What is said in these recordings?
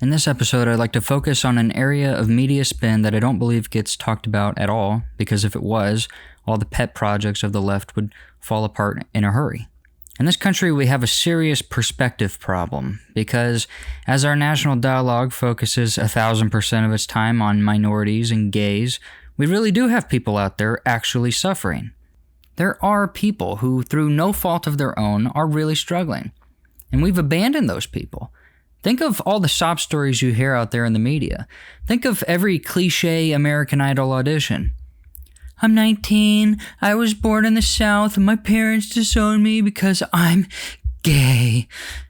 In this episode, I'd like to focus on an area of media spin that I don't believe gets talked about at all, because if it was, all the pet projects of the left would fall apart in a hurry. In this country, we have a serious perspective problem, because as our national dialogue focuses 1,000% of its time on minorities and gays, we really do have people out there actually suffering. There are people who, through no fault of their own, are really struggling. And we've abandoned those people. Think of all the sob stories you hear out there in the media. Think of every cliche American Idol audition. I'm 19, I was born in the South, and my parents disowned me because I'm gay.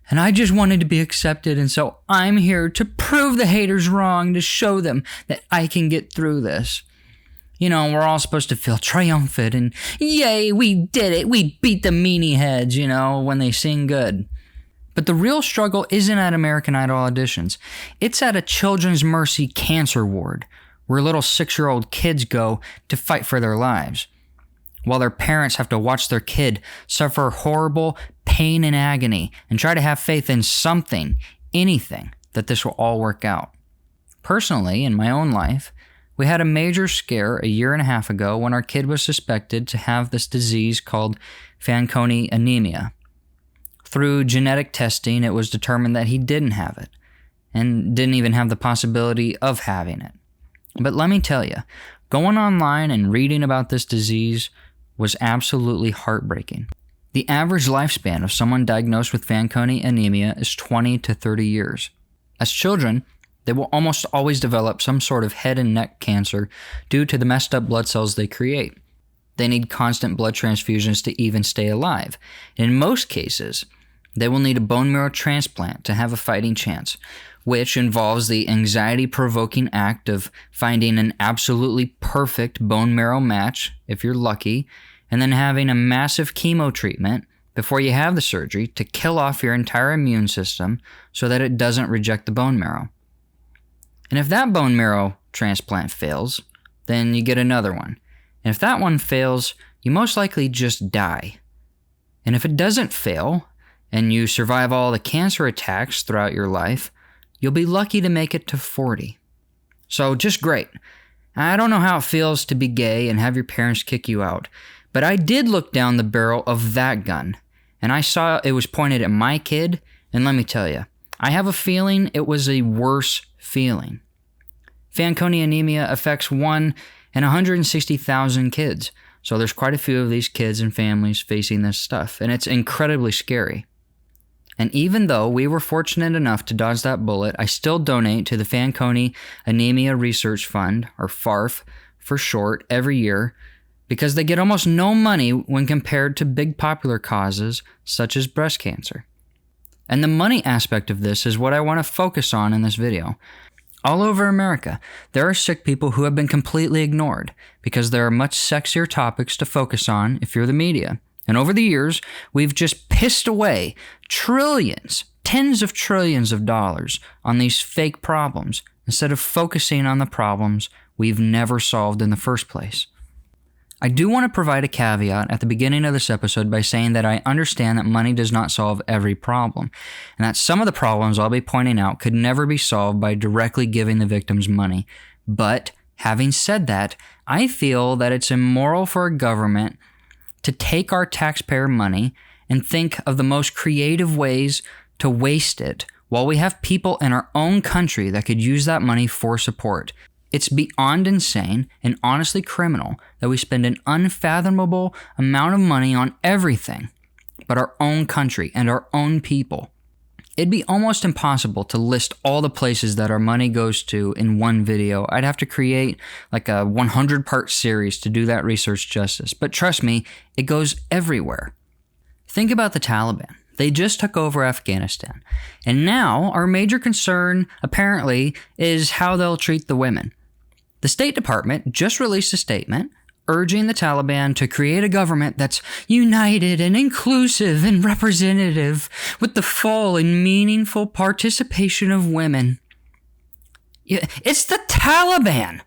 And I just wanted to be accepted, and so I'm here to prove the haters wrong, to show them that I can get through this. You know, we're all supposed to feel triumphant and, yay, we did it, we beat the meanie heads, you know, when they sing good. But the real struggle isn't at American Idol auditions. It's at a Children's Mercy cancer ward, where little 6-year-old kids go to fight for their lives, while their parents have to watch their kid suffer horrible pain and agony and try to have faith in something, anything, that this will all work out. Personally, in my own life, we had a major scare a year and a half ago when our kid was suspected to have this disease called Fanconi anemia. Through genetic testing, it was determined that he didn't have it, and didn't even have the possibility of having it. But let me tell you, going online and reading about this disease was absolutely heartbreaking. The average lifespan of someone diagnosed with Fanconi anemia is 20 to 30 years. As children, they will almost always develop some sort of head and neck cancer due to the messed up blood cells they create. They need constant blood transfusions to even stay alive. In most cases, they will need a bone marrow transplant to have a fighting chance, which involves the anxiety-provoking act of finding an absolutely perfect bone marrow match, if you're lucky, and then having a massive chemo treatment before you have the surgery to kill off your entire immune system so that it doesn't reject the bone marrow. And if that bone marrow transplant fails, then you get another one. And if that one fails, you most likely just die. And if it doesn't fail, and you survive all the cancer attacks throughout your life, you'll be lucky to make it to 40. So just great. I don't know how it feels to be gay and have your parents kick you out, but I did look down the barrel of that gun, and I saw it was pointed at my kid, and let me tell you, I have a feeling it was a worse feeling. Fanconi anemia affects 1 in 160,000 kids, so there's quite a few of these kids and families facing this stuff, and it's incredibly scary. And even though we were fortunate enough to dodge that bullet, I still donate to the Fanconi Anemia Research Fund, or FARF for short, every year, because they get almost no money when compared to big popular causes such as breast cancer. And the money aspect of this is what I want to focus on in this video. All over America, there are sick people who have been completely ignored because there are much sexier topics to focus on if you're the media. And over the years, we've just pissed away trillions, tens of trillions of dollars on these fake problems instead of focusing on the problems we've never solved in the first place. I do want to provide a caveat at the beginning of this episode by saying that I understand that money does not solve every problem, and that some of the problems I'll be pointing out could never be solved by directly giving the victims money. But having said that, I feel that it's immoral for a government to take our taxpayer money and think of the most creative ways to waste it while we have people in our own country that could use that money for support. It's beyond insane and honestly criminal that we spend an unfathomable amount of money on everything but our own country and our own people. It'd be almost impossible to list all the places that our money goes to in one video. I'd have to create like a 100-part series to do that research justice. But trust me, it goes everywhere. Think about the Taliban. They just took over Afghanistan. And now our major concern, apparently, is how they'll treat the women. The State Department just released a statement urging the Taliban to create a government that's united and inclusive and representative with the full and meaningful participation of women. It's the Taliban!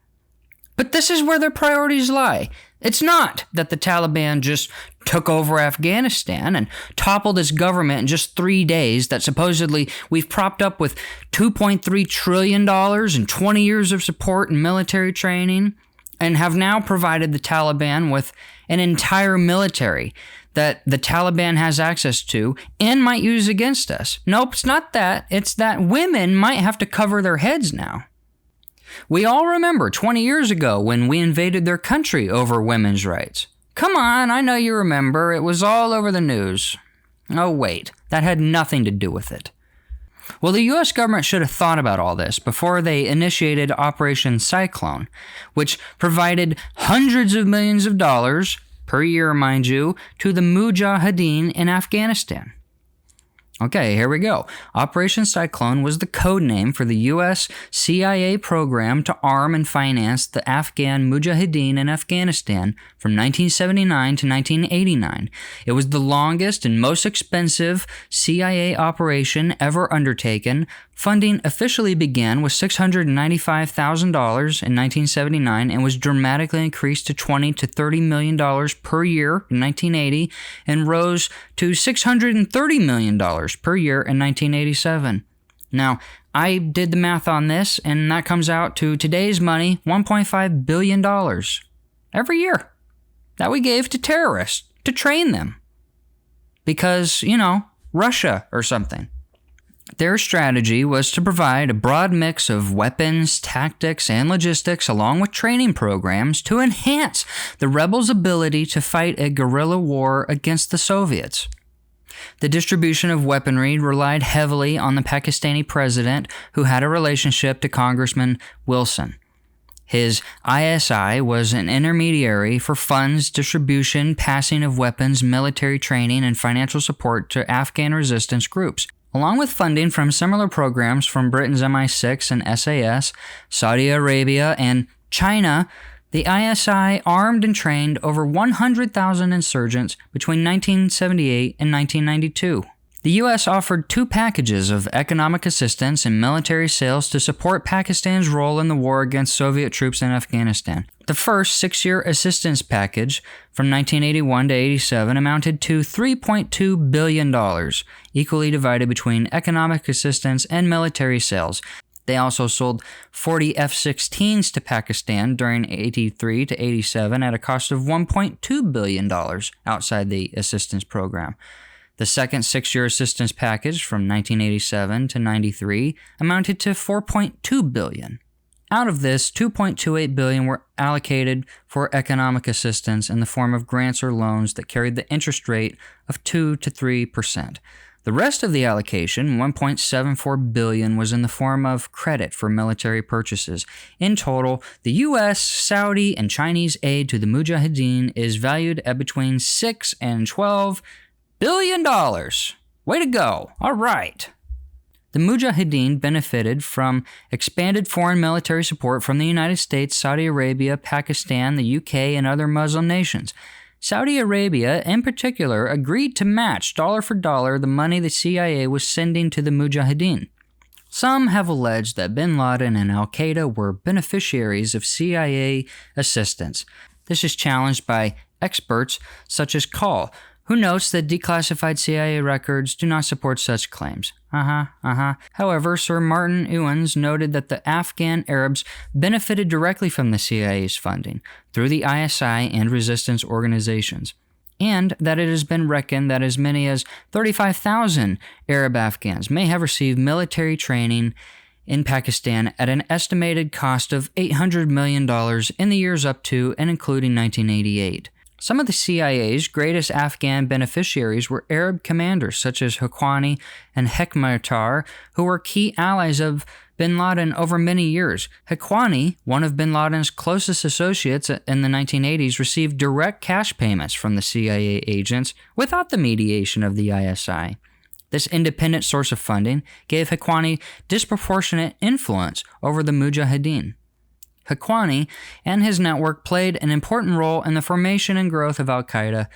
But this is where their priorities lie. It's not that the Taliban just took over Afghanistan and toppled its government in just 3 days, that supposedly we've propped up with $2.3 trillion and 20 years of support and military training, and have now provided the Taliban with an entire military that the Taliban has access to and might use against us. Nope, it's not that. It's that women might have to cover their heads now. We all remember 20 years ago when we invaded their country over women's rights. Come on, I know you remember. It was all over the news. Oh, wait, that had nothing to do with it. Well, the U.S. government should have thought about all this before they initiated Operation Cyclone, which provided hundreds of millions of dollars, per year, mind you, to the Mujahideen in Afghanistan. Okay, here we go. Operation Cyclone was the code name for the U.S. CIA program to arm and finance the Afghan Mujahideen in Afghanistan from 1979 to 1989. It was the longest and most expensive CIA operation ever undertaken. Funding officially began with $695,000 in 1979 and was dramatically increased to $20 to $30 million per year in 1980 and rose to $630 million per year in 1987. Now, I did the math on this, and that comes out to today's money, $1.5 billion every year that we gave to terrorists to train them. Because, Russia or something. Their strategy was to provide a broad mix of weapons, tactics, and logistics, along with training programs to enhance the rebels' ability to fight a guerrilla war against the Soviets. The distribution of weaponry relied heavily on the Pakistani president, who had a relationship to Congressman Wilson. His ISI was an intermediary for funds, distribution, passing of weapons, military training, and financial support to Afghan resistance groups. Along with funding from similar programs from Britain's MI6 and SAS, Saudi Arabia, and China, the ISI armed and trained over 100,000 insurgents between 1978 and 1992. The U.S. offered 2 packages of economic assistance and military sales to support Pakistan's role in the war against Soviet troops in Afghanistan. The first 6-year assistance package from 1981 to 87 amounted to $3.2 billion, equally divided between economic assistance and military sales. They also sold 40 F-16s to Pakistan during 83 to 87 at a cost of $1.2 billion outside the assistance program. The second 6-year assistance package from 1987 to 93 amounted to $4.2 billion. Out of this, $2.28 billion were allocated for economic assistance in the form of grants or loans that carried the interest rate of 2 to 3%. The rest of the allocation, $1.74 billion, was in the form of credit for military purchases. In total, the U.S., Saudi, and Chinese aid to the Mujahideen is valued at between $6 and $12 billion. Way to go. All right. The Mujahideen benefited from expanded foreign military support from the United States, Saudi Arabia, Pakistan, the UK, and other Muslim nations. Saudi Arabia, in particular, agreed to match dollar for dollar the money the CIA was sending to the Mujahideen. Some have alleged that bin Laden and al-Qaeda were beneficiaries of CIA assistance. This is challenged by experts such as Call, who notes that declassified CIA records do not support such claims. However, Sir Martin Ewens noted that the Afghan Arabs benefited directly from the CIA's funding through the ISI and resistance organizations, and that it has been reckoned that as many as 35,000 Arab Afghans may have received military training in Pakistan at an estimated cost of $800 million in the years up to and including 1988. Some of the CIA's greatest Afghan beneficiaries were Arab commanders such as Haqqani and Hekmatyar, who were key allies of bin Laden over many years. Haqqani, one of bin Laden's closest associates in the 1980s, received direct cash payments from the CIA agents without the mediation of the ISI. This independent source of funding gave Haqqani disproportionate influence over the Mujahideen. Haqqani and his network played an important role in the formation and growth of al-Qaeda,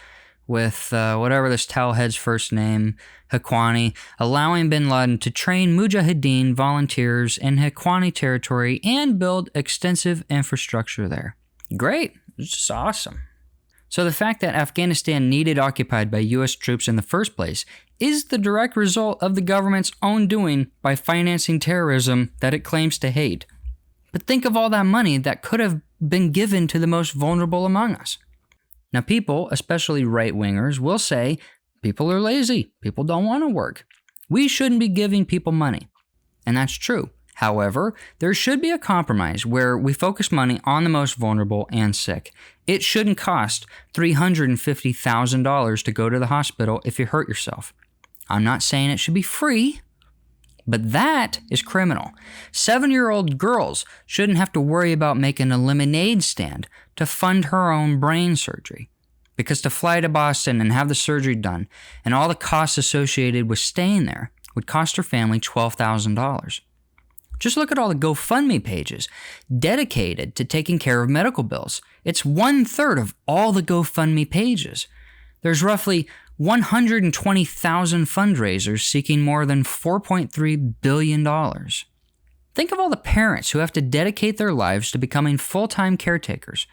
with whatever this towelhead's first name, Haqqani, allowing bin Laden to train Mujahideen volunteers in Haqqani territory and build extensive infrastructure there. Great. It's just awesome. So the fact that Afghanistan needed occupied by U.S. troops in the first place is the direct result of the government's own doing by financing terrorism that it claims to hate. But think of all that money that could have been given to the most vulnerable among us. Now people, especially right-wingers, will say people are lazy, people don't want to work. We shouldn't be giving people money. And that's true. However, there should be a compromise where we focus money on the most vulnerable and sick. It shouldn't cost $350,000 to go to the hospital if you hurt yourself. I'm not saying it should be free, but that is criminal. 7-year-old girls shouldn't have to worry about making a lemonade stand to fund her own brain surgery. Because to fly to Boston and have the surgery done and all the costs associated with staying there would cost her family $12,000. Just look at all the GoFundMe pages dedicated to taking care of medical bills. It's 1/3 of all the GoFundMe pages. There's roughly 120,000 fundraisers seeking more than $4.3 billion. Think of all the parents who have to dedicate their lives to becoming full-time caretakers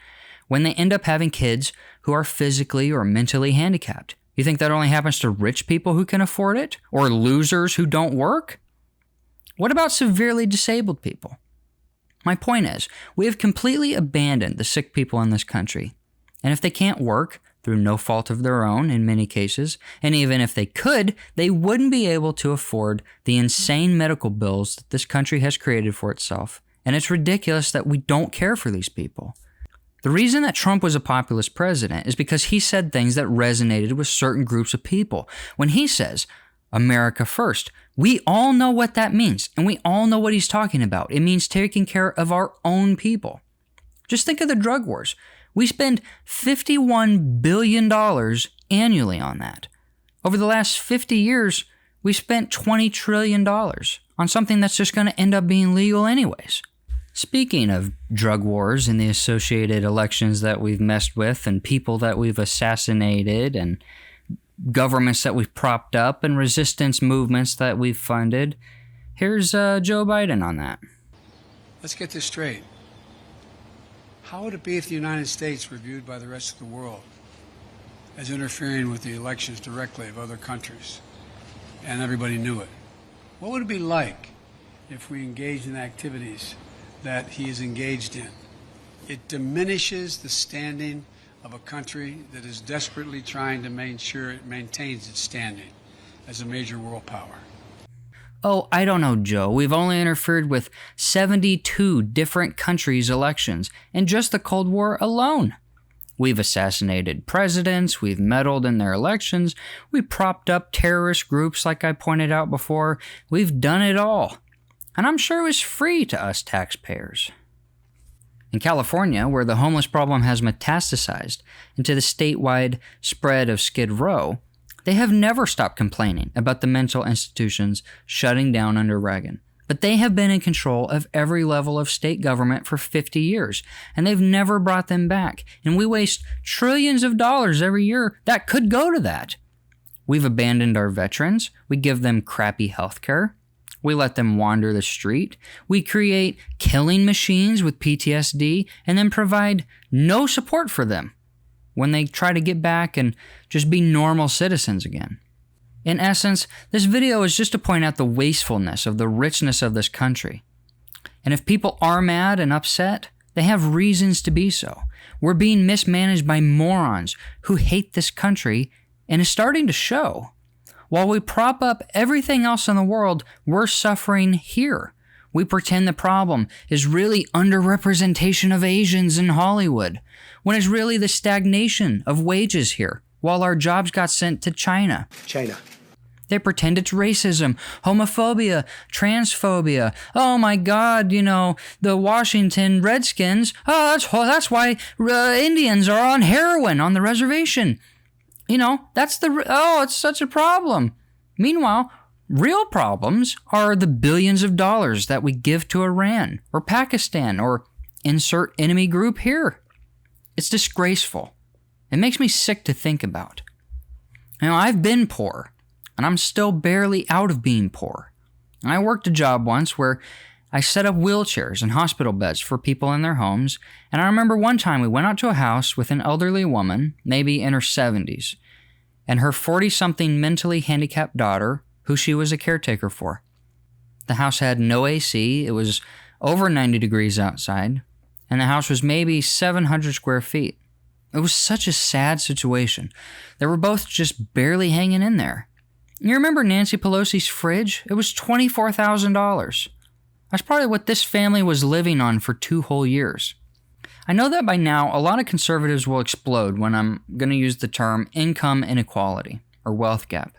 when they end up having kids who are physically or mentally handicapped. You think that only happens to rich people who can afford it? Or losers who don't work? What about severely disabled people? My point is, we have completely abandoned the sick people in this country. And if they can't work, through no fault of their own in many cases, and even if they could, they wouldn't be able to afford the insane medical bills that this country has created for itself. And it's ridiculous that we don't care for these people. The reason that Trump was a populist president is because he said things that resonated with certain groups of people. When he says, America first, we all know what that means, and we all know what he's talking about. It means taking care of our own people. Just think of the drug wars. We spend $51 billion annually on that. Over the last 50 years, we spent $20 trillion on something that's just going to end up being legal anyways. Speaking of drug wars and the associated elections that we've messed with and people that we've assassinated and governments that we've propped up and resistance movements that we've funded, here's Joe Biden on that. Let's get this straight. How would it be if the United States were viewed by the rest of the world as interfering with the elections directly of other countries and everybody knew it? What would it be like if we engaged in activities that he is engaged in? It diminishes the standing of a country that is desperately trying to make sure it maintains its standing as a major world power. Oh, I don't know, Joe. We've only interfered with 72 different countries' elections in just the Cold War alone. We've assassinated presidents, we've meddled in their elections, we propped up terrorist groups like I pointed out before. We've done it all. And I'm sure it was free to us taxpayers. In California, where the homeless problem has metastasized into the statewide spread of Skid Row, they have never stopped complaining about the mental institutions shutting down under Reagan. But they have been in control of every level of state government for 50 years, and they've never brought them back. And we waste trillions of dollars every year that could go to that. We've abandoned our veterans. We give them crappy health care. We let them wander the street. We create killing machines with PTSD and then provide no support for them when they try to get back and just be normal citizens again. In essence, this video is just to point out the wastefulness of the richness of this country. And if people are mad and upset, they have reasons to be so. We're being mismanaged by morons who hate this country, and it's starting to show. While we prop up everything else in the world, we're suffering here. We pretend the problem is really underrepresentation of Asians in Hollywood, when it's really the stagnation of wages here, while our jobs got sent to China. They pretend it's racism, homophobia, transphobia. Oh my God, the Washington Redskins. Oh, that's why Indians are on heroin on the reservation. It's such a problem. Meanwhile, real problems are the billions of dollars that we give to Iran or Pakistan or insert enemy group here. It's disgraceful. It makes me sick to think about. I've been poor, and I'm still barely out of being poor. And I worked a job once where I set up wheelchairs and hospital beds for people in their homes, and I remember one time we went out to a house with an elderly woman, maybe in her 70s, and her 40-something mentally handicapped daughter, who she was a caretaker for. The house had no AC, it was over 90 degrees outside, and the house was maybe 700 square feet. It was such a sad situation. They were both just barely hanging in there. You remember Nancy Pelosi's fridge? It was $24,000. That's probably what this family was living on for 2 whole years. I know that by now a lot of conservatives will explode when I'm going to use the term income inequality or wealth gap.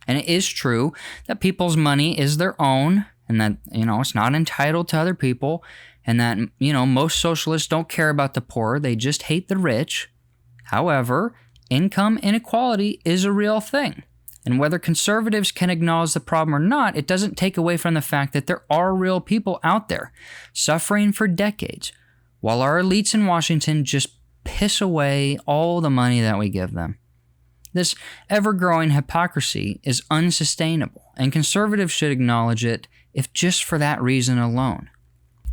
And it is true that people's money is their own and that, it's not entitled to other people and that, most socialists don't care about the poor. They just hate the rich. However, income inequality is a real thing. And whether conservatives can acknowledge the problem or not, it doesn't take away from the fact that there are real people out there suffering for decades, while our elites in Washington just piss away all the money that we give them. This ever-growing hypocrisy is unsustainable, and conservatives should acknowledge it, if just for that reason alone.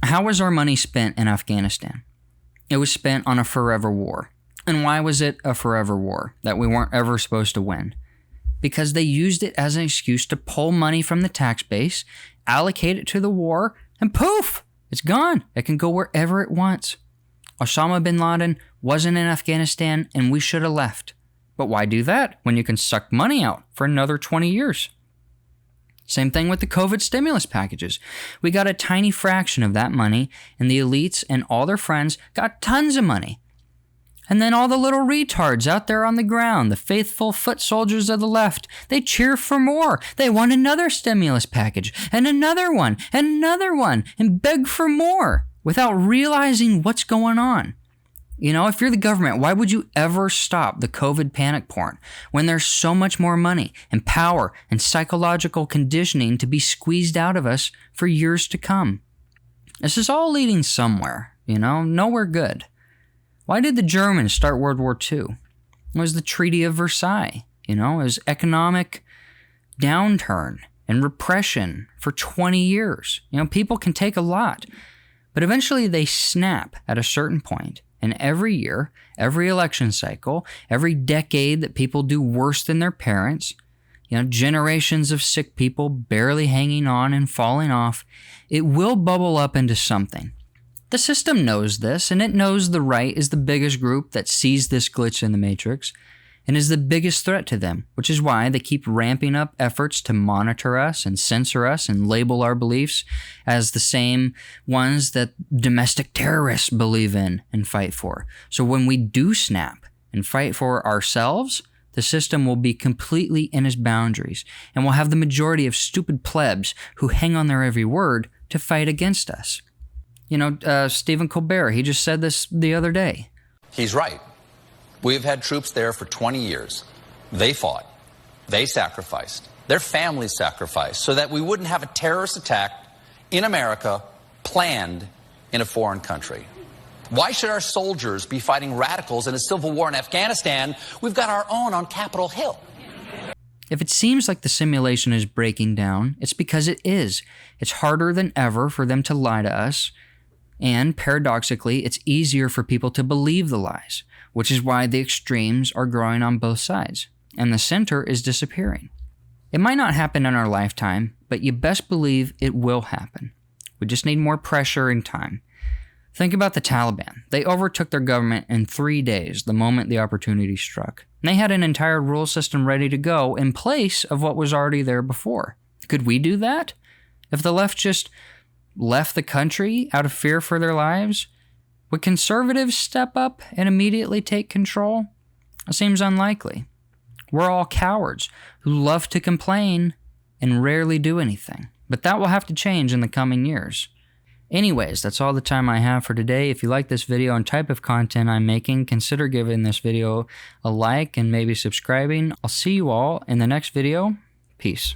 How was our money spent in Afghanistan? It was spent on a forever war. And why was it a forever war that we weren't ever supposed to win? Because they used it as an excuse to pull money from the tax base, allocate it to the war, and poof, it's gone. It can go wherever it wants. Osama bin Laden wasn't in Afghanistan, and we should have left. But why do that when you can suck money out for another 20 years? Same thing with the COVID stimulus packages. We got a tiny fraction of that money, and the elites and all their friends got tons of money. And then all the little retards out there on the ground, the faithful foot soldiers of the left, they cheer for more. They want another stimulus package, and another one, and beg for more without realizing what's going on. If you're the government, why would you ever stop the COVID panic porn when there's so much more money and power and psychological conditioning to be squeezed out of us for years to come? This is all leading somewhere, nowhere good. Why did the Germans start World War II? It was the Treaty of Versailles. It was economic downturn and repression for 20 years. People can take a lot, but eventually they snap at a certain point. And every year, every election cycle, every decade that people do worse than their parents, generations of sick people barely hanging on and falling off, it will bubble up into something. The system knows this, and it knows the right is the biggest group that sees this glitch in the matrix and is the biggest threat to them, which is why they keep ramping up efforts to monitor us and censor us and label our beliefs as the same ones that domestic terrorists believe in and fight for. So when we do snap and fight for ourselves, the system will be completely in its boundaries, and we'll have the majority of stupid plebs who hang on their every word to fight against us. Stephen Colbert, he just said this the other day. He's right. We've had troops there for 20 years. They fought. They sacrificed. Their families sacrificed so that we wouldn't have a terrorist attack in America planned in a foreign country. Why should our soldiers be fighting radicals in a civil war in Afghanistan? We've got our own on Capitol Hill. If it seems like the simulation is breaking down, it's because it is. It's harder than ever for them to lie to us. And paradoxically, it's easier for people to believe the lies, which is why the extremes are growing on both sides, and the center is disappearing. It might not happen in our lifetime, but you best believe it will happen. We just need more pressure and time. Think about the Taliban. They overtook their government in 3 days, the moment the opportunity struck. They had an entire rule system ready to go in place of what was already there before. Could we do that? If the left just left the country out of fear for their lives? Would conservatives step up and immediately take control? It seems unlikely. We're all cowards who love to complain and rarely do anything. But that will have to change in the coming years. Anyways, that's all the time I have for today. If you like this video and type of content I'm making, consider giving this video a like and maybe subscribing. I'll see you all in the next video. Peace.